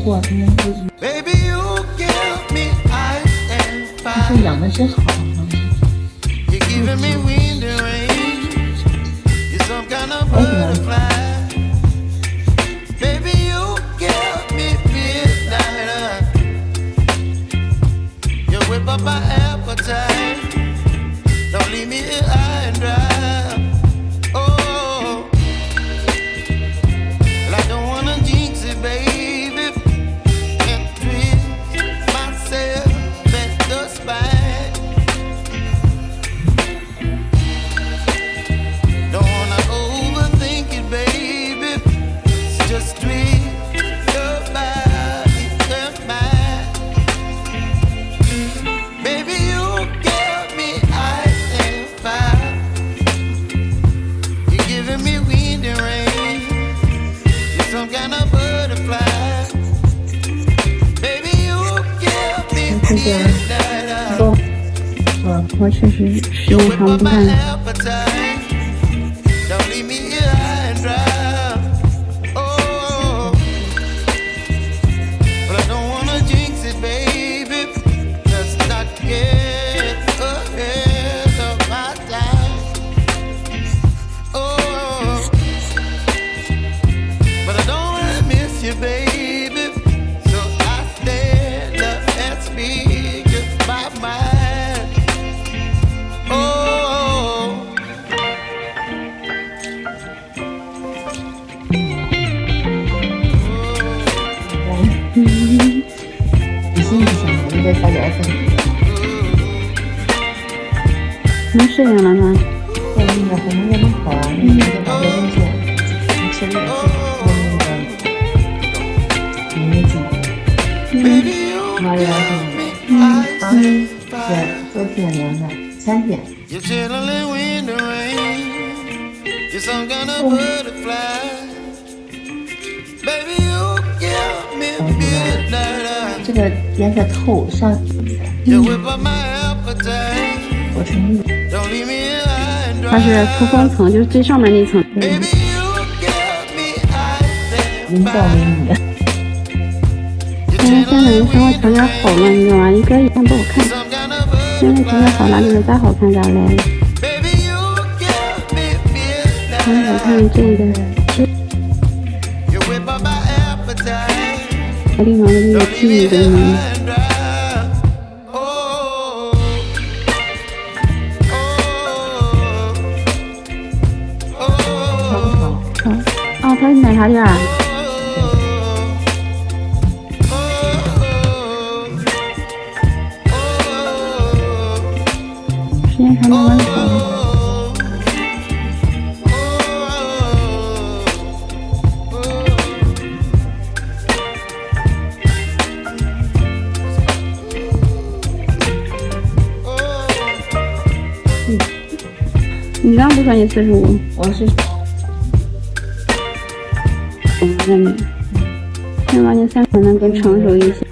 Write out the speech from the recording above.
过，今天出去。他说养的真好。我确实时间长不看。你信不信我一个小脚粉？能适应了吗？在那个红门门口啊，那个大学中介，其实也是做那个女警，妈呀，对，做铁年的3天。这个颜色透上，我同意。它是涂封层，就是最上面那层。营造美女。现在生活条件好了，你知道吗？一个一样不好看。现在条件好了，就是再好看咋来？很好看这个。这地方的这个记忆的呢。哦，它是奶茶店啊。时间长慢慢好。你刚不说你45？我是。外面，希望你3可能更成熟一些。